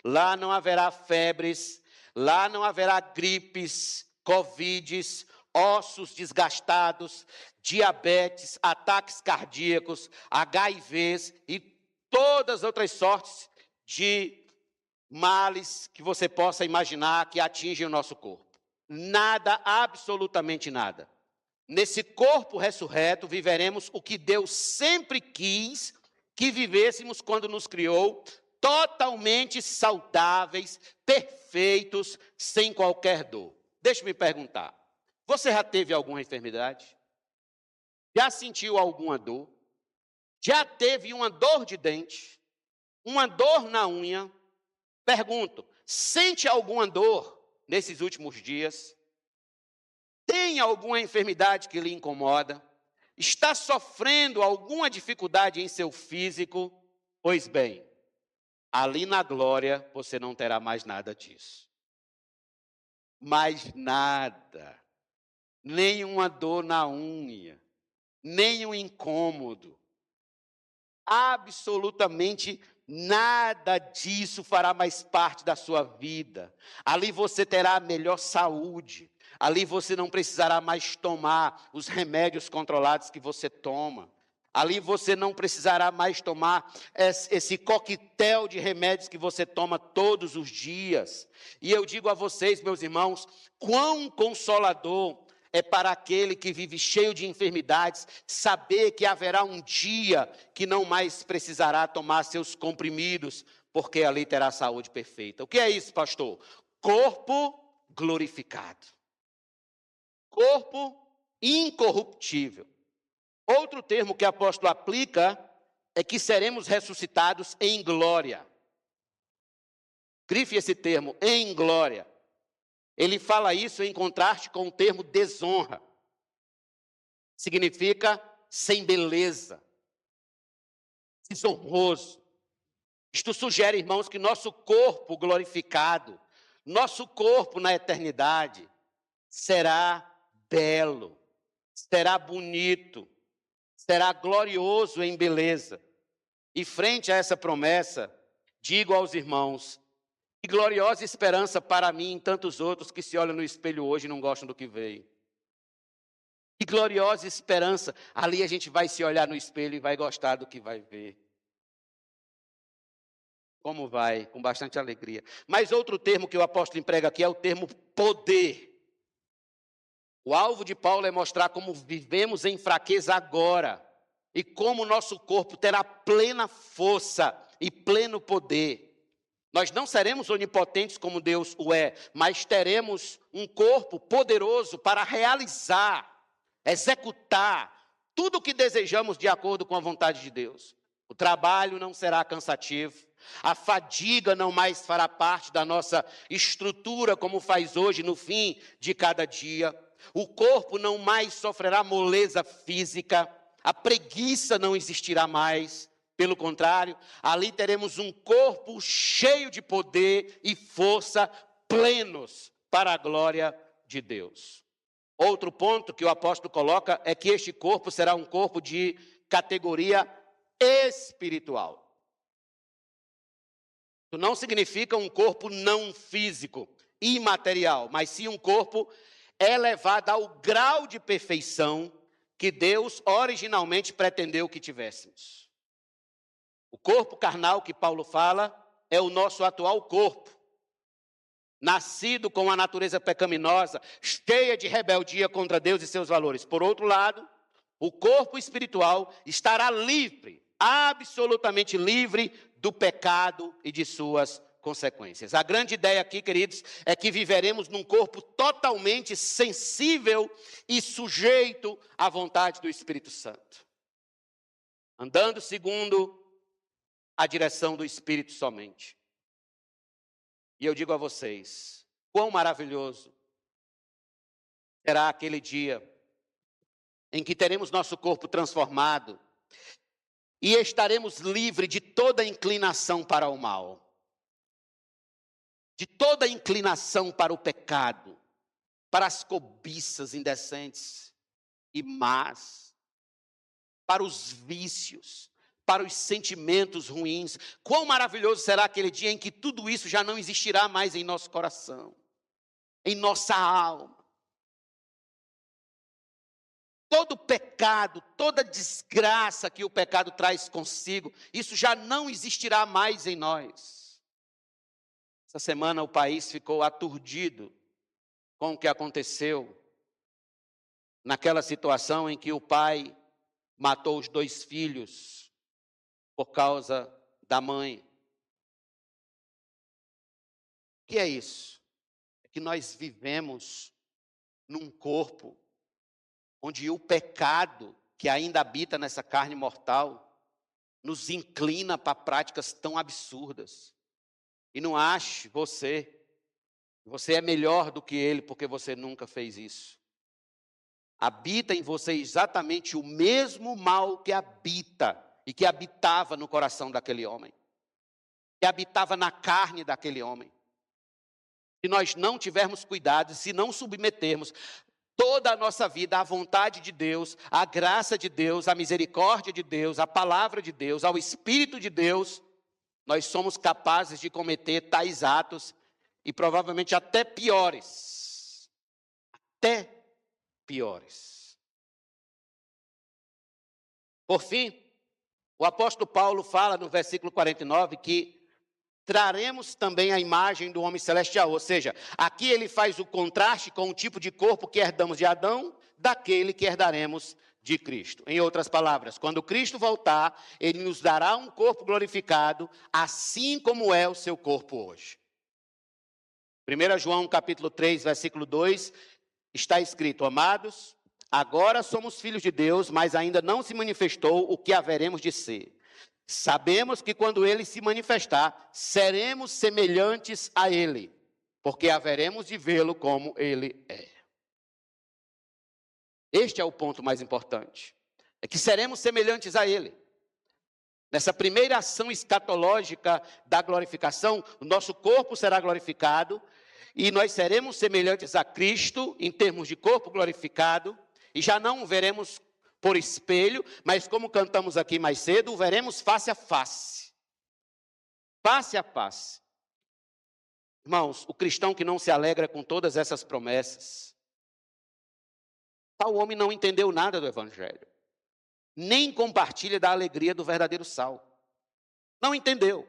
lá não haverá febres, lá não haverá gripes, covides, ossos desgastados, diabetes, ataques cardíacos, HIVs e todas as outras sortes de males que você possa imaginar que atingem o nosso corpo. Nada, absolutamente nada. Nesse corpo ressurreto viveremos o que Deus sempre quis que vivêssemos quando nos criou, totalmente saudáveis, perfeitos, sem qualquer dor. Deixa-me perguntar, você já teve alguma enfermidade? Já sentiu alguma dor? Já teve uma dor de dente? Uma dor na unha? Pergunto, sente alguma dor nesses últimos dias? Tem alguma enfermidade que lhe incomoda? Está sofrendo alguma dificuldade em seu físico? Pois bem, ali na glória você não terá mais nada disso. Mais nada. Nenhuma dor na unha, nenhum incômodo. Absolutamente nada disso fará mais parte da sua vida. Ali você terá a melhor saúde. Ali você não precisará mais tomar os remédios controlados que você toma. Ali você não precisará mais tomar esse coquetel de remédios que você toma todos os dias. E eu digo a vocês, meus irmãos, quão consolador é para aquele que vive cheio de enfermidades, saber que haverá um dia que não mais precisará tomar seus comprimidos, porque ali terá saúde perfeita. O que é isso, pastor? Corpo glorificado. Corpo incorruptível. Outro termo que o apóstolo aplica é que seremos ressuscitados em glória. Grife esse termo, em glória. Ele fala isso em contraste com o termo desonra. Significa sem beleza, desonroso. Isto sugere, irmãos, que nosso corpo glorificado, nosso corpo na eternidade, será belo, será bonito, será glorioso em beleza. E frente a essa promessa, digo aos irmãos, que gloriosa esperança para mim e tantos outros que se olham no espelho hoje e não gostam do que veem. Que gloriosa esperança. Ali a gente vai se olhar no espelho e vai gostar do que vai ver. Como vai? Com bastante alegria. Mas outro termo que o apóstolo emprega aqui é o termo poder. O alvo de Paulo é mostrar como vivemos em fraqueza agora e como o nosso corpo terá plena força e pleno poder. Nós não seremos onipotentes como Deus o é, mas teremos um corpo poderoso para realizar, executar tudo o que desejamos de acordo com a vontade de Deus. O trabalho não será cansativo, a fadiga não mais fará parte da nossa estrutura como faz hoje no fim de cada dia. O corpo não mais sofrerá moleza física, a preguiça não existirá mais. Pelo contrário, ali teremos um corpo cheio de poder e força plenos para a glória de Deus. Outro ponto que o apóstolo coloca é que este corpo será um corpo de categoria espiritual. Isso não significa um corpo não físico, imaterial, mas sim um corpo elevado ao grau de perfeição que Deus originalmente pretendeu que tivéssemos. O corpo carnal que Paulo fala é o nosso atual corpo, nascido com a natureza pecaminosa, cheia de rebeldia contra Deus e seus valores. Por outro lado, o corpo espiritual estará livre, absolutamente livre do pecado e de suas consequências. A grande ideia aqui, queridos, é que viveremos num corpo totalmente sensível e sujeito à vontade do Espírito Santo, andando segundo a direção do Espírito somente. E eu digo a vocês, quão maravilhoso será aquele dia em que teremos nosso corpo transformado e estaremos livres de toda inclinação para o mal, de toda inclinação para o pecado, para as cobiças indecentes e más, para os vícios, para os sentimentos ruins. Quão maravilhoso será aquele dia em que tudo isso já não existirá mais em nosso coração, em nossa alma. Todo pecado, toda desgraça que o pecado traz consigo, isso já não existirá mais em nós. Essa semana o país ficou aturdido com o que aconteceu naquela situação em que o pai matou os 2 filhos por causa da mãe. O que é isso? É que nós vivemos num corpo onde o pecado que ainda habita nessa carne mortal nos inclina para práticas tão absurdas. E não ache você é melhor do que ele porque você nunca fez isso. Habita em você exatamente o mesmo mal que habita e que habitava no coração daquele homem, que habitava na carne daquele homem. Se nós não tivermos cuidado, se não submetermos toda a nossa vida à vontade de Deus, à graça de Deus, à misericórdia de Deus, à palavra de Deus, ao Espírito de Deus, nós somos capazes de cometer tais atos e provavelmente até piores. Até piores. Por fim, o apóstolo Paulo fala no versículo 49 que traremos também a imagem do homem celestial, ou seja, aqui ele faz o contraste com o tipo de corpo que herdamos de Adão, daquele que herdaremos de Cristo. Em outras palavras, quando Cristo voltar, ele nos dará um corpo glorificado, assim como é o seu corpo hoje. 1 João capítulo 3, versículo 2, está escrito: amados, agora somos filhos de Deus, mas ainda não se manifestou o que haveremos de ser. Sabemos que quando ele se manifestar, seremos semelhantes a ele, porque haveremos de vê-lo como ele é. Este é o ponto mais importante, é que seremos semelhantes a ele. Nessa primeira ação escatológica da glorificação, o nosso corpo será glorificado e nós seremos semelhantes a Cristo em termos de corpo glorificado, e já não o veremos por espelho, mas como cantamos aqui mais cedo, o veremos face a face. Face a face. Irmãos, o cristão que não se alegra com todas essas promessas, tal homem não entendeu nada do Evangelho, nem compartilha da alegria do verdadeiro salvo. Não entendeu.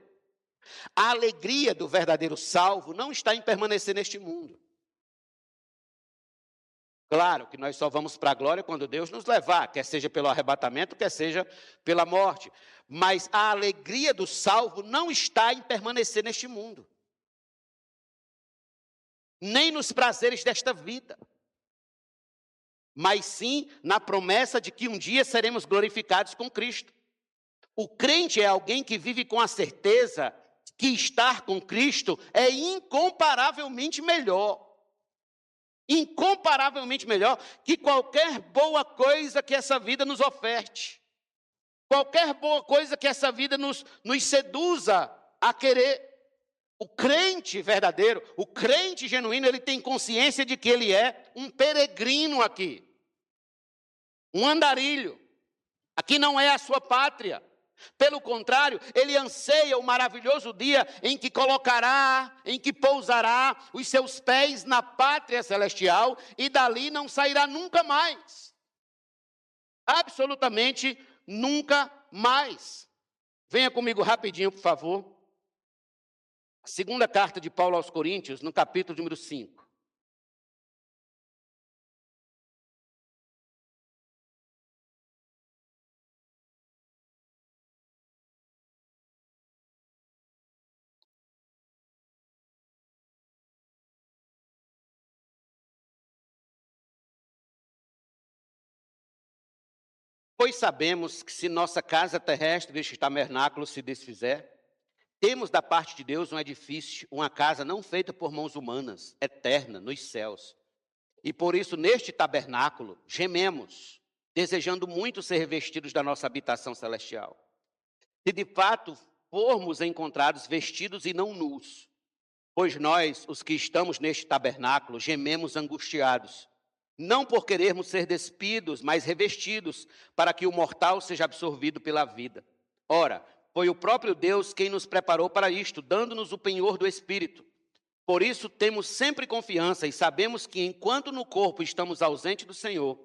A alegria do verdadeiro salvo não está em permanecer neste mundo. Claro que nós só vamos para a glória quando Deus nos levar, quer seja pelo arrebatamento, quer seja pela morte. Mas a alegria do salvo não está em permanecer neste mundo, nem nos prazeres desta vida, mas sim na promessa de que um dia seremos glorificados com Cristo. O crente é alguém que vive com a certeza que estar com Cristo é incomparavelmente melhor. Incomparavelmente melhor que qualquer boa coisa que essa vida nos oferte. Qualquer boa coisa que essa vida nos seduza a querer. O crente verdadeiro, o crente genuíno, ele tem consciência de que ele é um peregrino aqui. Um andarilho. Aqui não é a sua pátria. Pelo contrário, ele anseia o maravilhoso dia em que colocará, em que pousará os seus pés na pátria celestial e dali não sairá nunca mais. Absolutamente nunca mais. Venha comigo rapidinho, por favor. A segunda carta de Paulo aos Coríntios, no capítulo número 5. Pois sabemos que se nossa casa terrestre deste tabernáculo se desfizer, temos da parte de Deus um edifício, uma casa não feita por mãos humanas, eterna, nos céus. E por isso, neste tabernáculo, gememos, desejando muito ser revestidos da nossa habitação celestial. Se de fato formos encontrados vestidos e não nus, pois nós, os que estamos neste tabernáculo, gememos angustiados, não por querermos ser despidos, mas revestidos, para que o mortal seja absorvido pela vida. Ora, foi o próprio Deus quem nos preparou para isto, dando-nos o penhor do Espírito. Por isso temos sempre confiança e sabemos que enquanto no corpo estamos ausentes do Senhor,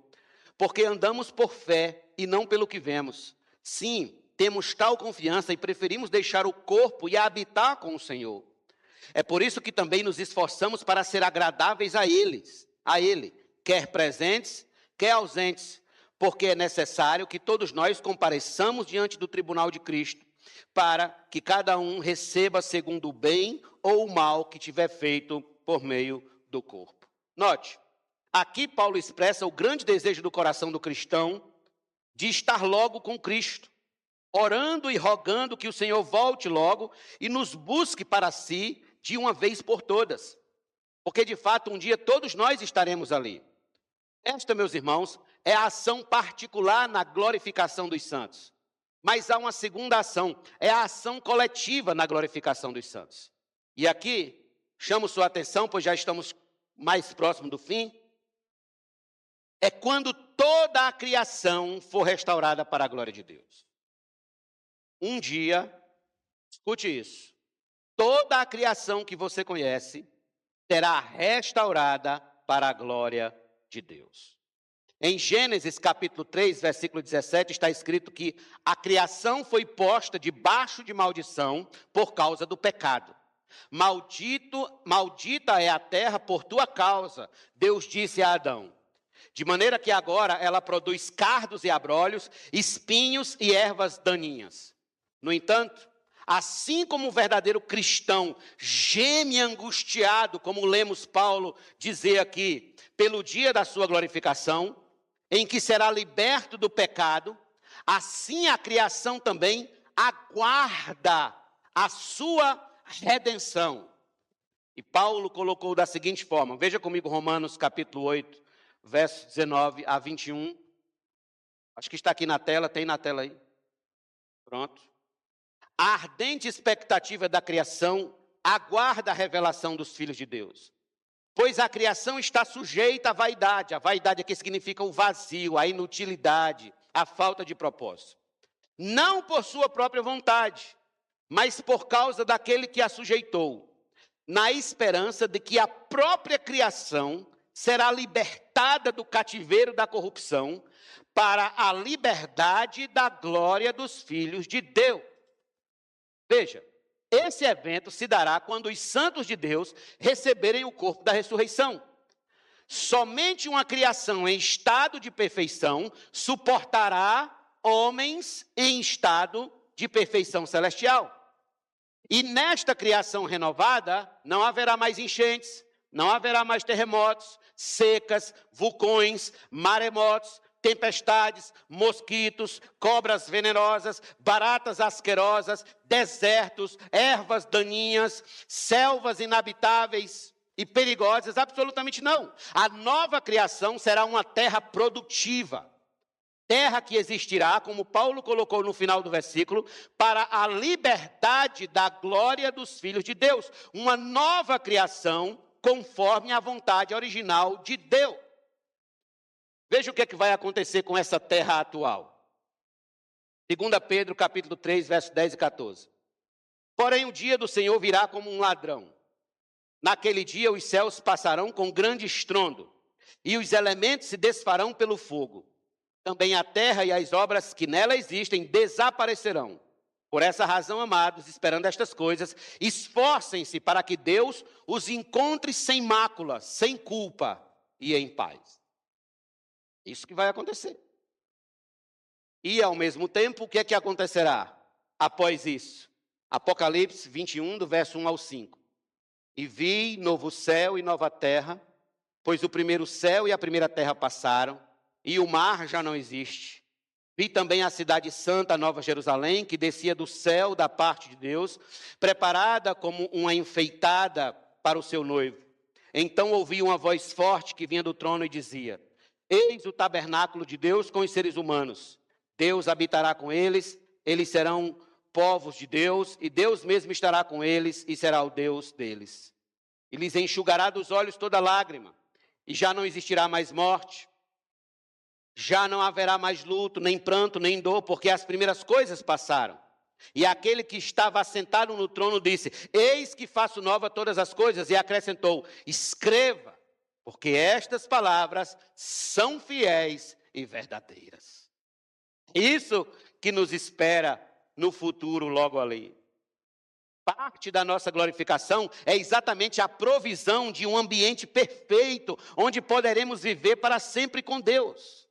porque andamos por fé e não pelo que vemos. Sim, temos tal confiança e preferimos deixar o corpo e habitar com o Senhor. É por isso que também nos esforçamos para ser agradáveis a Ele, quer presentes, quer ausentes, porque é necessário que todos nós compareçamos diante do tribunal de Cristo, para que cada um receba segundo o bem ou o mal que tiver feito por meio do corpo. Note, aqui Paulo expressa o grande desejo do coração do cristão de estar logo com Cristo, orando e rogando que o Senhor volte logo e nos busque para si de uma vez por todas. Porque, de fato, um dia todos nós estaremos ali. Esta, meus irmãos, é a ação particular na glorificação dos santos. Mas há uma segunda ação, é a ação coletiva na glorificação dos santos. E aqui, chamo sua atenção, pois já estamos mais próximos do fim. É quando toda a criação for restaurada para a glória de Deus. Um dia, escute isso, toda a criação que você conhece será restaurada para a glória de Deus. Em Gênesis capítulo 3, versículo 17, está escrito que a criação foi posta debaixo de maldição por causa do pecado. Maldita é a terra por tua causa, Deus disse a Adão. De maneira que agora ela produz cardos e abrolhos, espinhos e ervas daninhas. No entanto, assim como o verdadeiro cristão geme angustiado, como lemos Paulo dizer aqui, pelo dia da sua glorificação, em que será liberto do pecado, assim a criação também aguarda a sua redenção. E Paulo colocou da seguinte forma, veja comigo Romanos capítulo 8, versos 19 a 21. Acho que está aqui na tela, tem na tela aí. Pronto. A ardente expectativa da criação aguarda a revelação dos filhos de Deus. Pois a criação está sujeita à vaidade. A vaidade aqui significa o vazio, a inutilidade, a falta de propósito. Não por sua própria vontade, mas por causa daquele que a sujeitou, na esperança de que a própria criação será libertada do cativeiro da corrupção para a liberdade da glória dos filhos de Deus. Veja, esse evento se dará quando os santos de Deus receberem o corpo da ressurreição. Somente uma criação em estado de perfeição suportará homens em estado de perfeição celestial. E nesta criação renovada, não haverá mais enchentes, não haverá mais terremotos, secas, vulcões, maremotos, tempestades, mosquitos, cobras venenosas, baratas asquerosas, desertos, ervas daninhas, selvas inabitáveis e perigosas, absolutamente não. A nova criação será uma terra produtiva, terra que existirá, como Paulo colocou no final do versículo, para a liberdade da glória dos filhos de Deus, uma nova criação conforme a vontade original de Deus. Veja o que vai acontecer com essa terra atual. 2 Pedro, capítulo 3, versos 10 e 14. Porém, o dia do Senhor virá como um ladrão. Naquele dia os céus passarão com grande estrondo, e os elementos se desfarão pelo fogo. Também a terra e as obras que nela existem desaparecerão. Por essa razão, amados, esperando estas coisas, esforcem-se para que Deus os encontre sem mácula, sem culpa e em paz. Isso que vai acontecer. E, ao mesmo tempo, o que é que acontecerá após isso? Apocalipse 21, do verso 1 ao 5. E vi novo céu e nova terra, pois o primeiro céu e a primeira terra passaram, e o mar já não existe. Vi também a cidade santa, a Nova Jerusalém, que descia do céu da parte de Deus, preparada como uma enfeitada para o seu noivo. Então ouvi uma voz forte que vinha do trono e dizia: Eis o tabernáculo de Deus com os seres humanos. Deus habitará com eles, eles serão povos de Deus, e Deus mesmo estará com eles e será o Deus deles. E lhes enxugará dos olhos toda lágrima, e já não existirá mais morte, já não haverá mais luto, nem pranto, nem dor, porque as primeiras coisas passaram. E aquele que estava assentado no trono disse: eis que faço nova todas as coisas, e acrescentou: escreva, porque estas palavras são fiéis e verdadeiras. Isso que nos espera no futuro logo ali. Parte da nossa glorificação é exatamente a provisão de um ambiente perfeito, onde poderemos viver para sempre com Deus.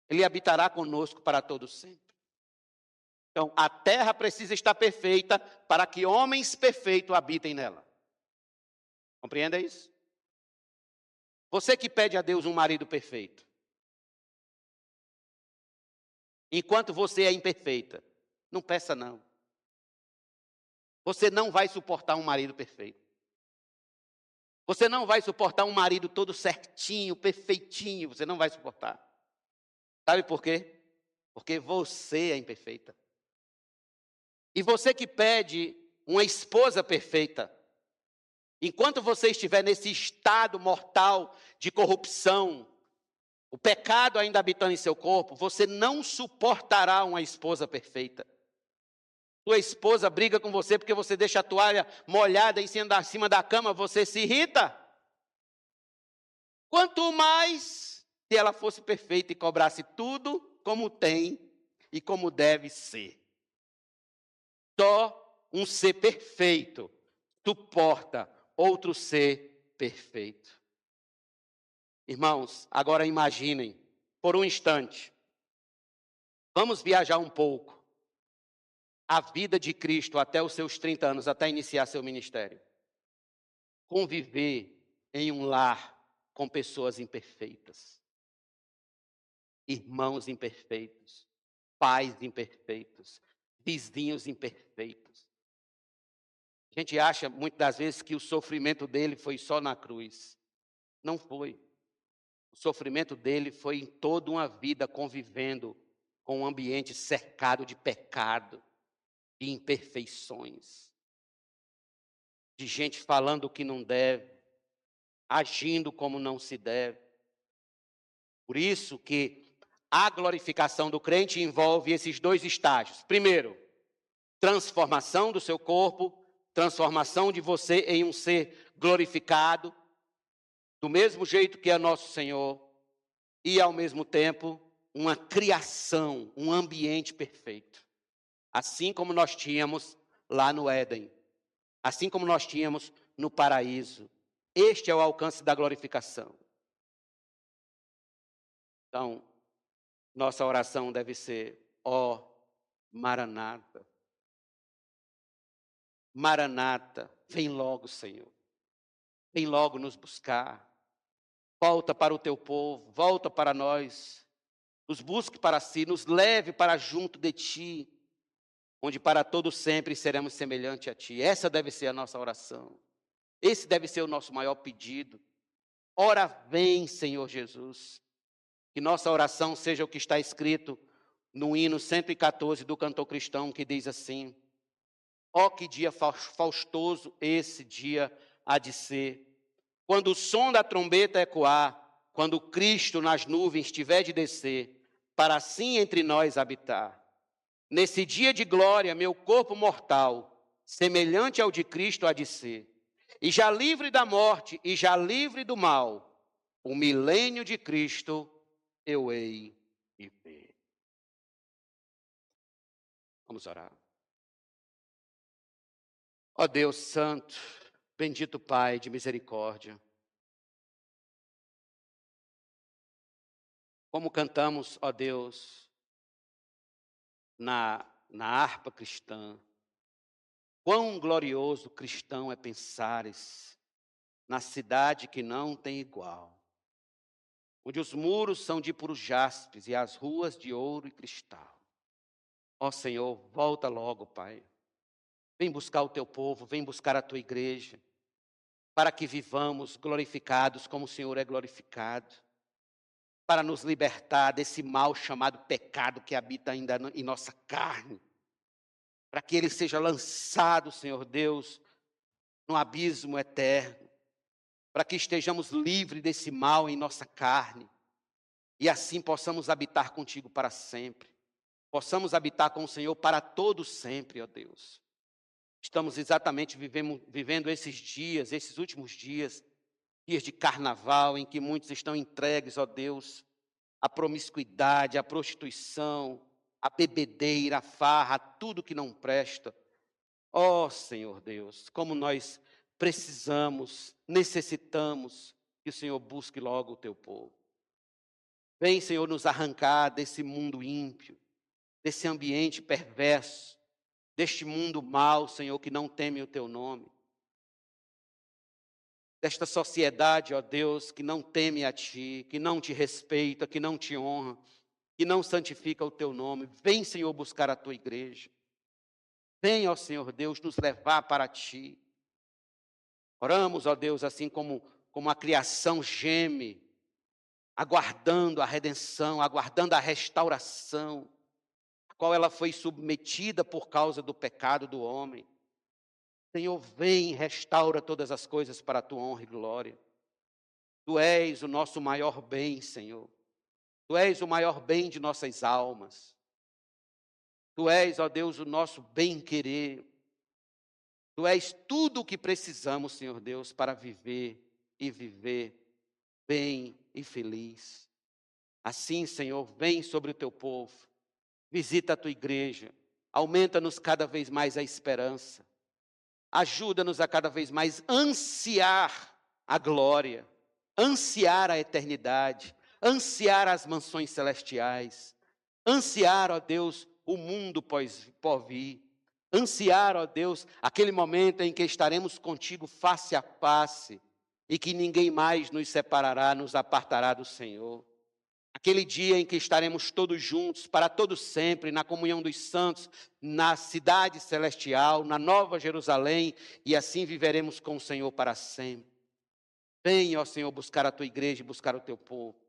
Ele habitará conosco para todo sempre. Então, a terra precisa estar perfeita para que homens perfeitos habitem nela. Compreenda isso? Você que pede a Deus um marido perfeito, enquanto você é imperfeita, não peça não. Você não vai suportar um marido perfeito. Você não vai suportar um marido todo certinho, perfeitinho, você não vai suportar. Sabe por quê? Porque você é imperfeita. E você que pede uma esposa perfeita, enquanto você estiver nesse estado mortal de corrupção, o pecado ainda habitando em seu corpo, você não suportará uma esposa perfeita. Sua esposa briga com você porque você deixa a toalha molhada em cima da cama, você se irrita. Quanto mais se ela fosse perfeita e cobrasse tudo como tem e como deve ser. Só um ser perfeito suporta outro ser perfeito. Irmãos, agora imaginem, por um instante, vamos viajar um pouco, a vida de Cristo até os seus 30 anos, até iniciar seu ministério. Conviver em um lar com pessoas imperfeitas, irmãos imperfeitos, pais imperfeitos, vizinhos imperfeitos. A gente acha muitas das vezes que o sofrimento dele foi só na cruz. Não foi. O sofrimento dele foi em toda uma vida convivendo com um ambiente cercado de pecado, de imperfeições, de gente falando o que não deve, agindo como não se deve. Por isso que a glorificação do crente envolve esses dois estágios. Primeiro, transformação do seu corpo, transformação de você em um ser glorificado, do mesmo jeito que é nosso Senhor, e ao mesmo tempo, uma criação, um ambiente perfeito. Assim como nós tínhamos lá no Éden, assim como nós tínhamos no paraíso. Este é o alcance da glorificação. Então, nossa oração deve ser: ó Maranata. Maranata, vem logo, Senhor. Vem logo nos buscar. Volta para o teu povo, volta para nós. Nos busque para si, nos leve para junto de ti, onde para todo sempre seremos semelhantes a ti. Essa deve ser a nossa oração. Esse deve ser o nosso maior pedido. Ora vem, Senhor Jesus. Que nossa oração seja o que está escrito no hino 114 do cantor cristão, que diz assim: ó, que dia faustoso esse dia há de ser, quando o som da trombeta ecoar, quando Cristo nas nuvens tiver de descer, para assim entre nós habitar. Nesse dia de glória, meu corpo mortal, semelhante ao de Cristo há de ser, e já livre da morte e já livre do mal, o milênio de Cristo eu hei de ver. Vamos orar. Ó Deus santo, bendito Pai de misericórdia, como cantamos, ó Deus, na harpa cristã, quão glorioso cristão é pensares na cidade que não tem igual, onde os muros são de puro jaspes e as ruas de ouro e cristal. Ó Senhor, volta logo, Pai. Vem buscar o teu povo, vem buscar a tua igreja, para que vivamos glorificados como o Senhor é glorificado. para nos libertar desse mal chamado pecado que habita ainda em nossa carne, para que ele seja lançado, Senhor Deus, no abismo eterno, para que estejamos livres desse mal em nossa carne, e assim possamos habitar contigo para sempre, possamos habitar com o Senhor para todo sempre, ó Deus. Estamos exatamente vivendo esses dias, esses últimos dias, dias de carnaval, em que muitos estão entregues, ó Deus, à promiscuidade, à prostituição, à bebedeira, à farra, a tudo que não presta. Ó Senhor Deus, como nós precisamos, necessitamos que o Senhor busque logo o teu povo. Vem, Senhor, nos arrancar desse mundo ímpio, desse ambiente perverso, deste mundo mau, Senhor, que não teme o teu nome. Desta sociedade, ó Deus, que não teme a ti, que não te respeita, que não te honra, que não santifica o teu nome. Vem, Senhor, buscar a tua igreja. Vem, ó Senhor Deus, nos levar para ti. Oramos, ó Deus, assim como a criação geme, aguardando a redenção, aguardando a restauração, a qual ela foi submetida por causa do pecado do homem. Senhor, vem e restaura todas as coisas para a tua honra e glória. Tu és o nosso maior bem, Senhor. Tu és o maior bem de nossas almas. Tu és, ó Deus, o nosso bem-querer. Tu és tudo o que precisamos, Senhor Deus, para viver e viver bem e feliz. Assim, Senhor, vem sobre o teu povo. Visita a tua igreja. Aumenta-nos cada vez mais a esperança. Ajuda-nos a cada vez mais ansiar a glória, ansiar a eternidade, ansiar as mansões celestiais, ansiar, ó Deus, o mundo por vir, ansiar, ó Deus, aquele momento em que estaremos contigo face a face e que ninguém mais nos separará, nos apartará do Senhor. Aquele dia em que estaremos todos juntos, para todos sempre, na comunhão dos santos, na cidade celestial, na nova Jerusalém, e assim viveremos com o Senhor para sempre. Venha, ó Senhor, buscar a tua igreja e buscar o teu povo.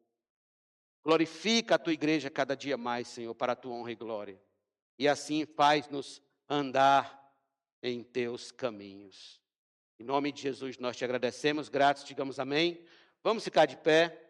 Glorifica a tua igreja cada dia mais, Senhor, para a tua honra e glória. E assim faz-nos andar em teus caminhos. Em nome de Jesus nós te agradecemos, gratos, digamos amém. Vamos ficar de pé.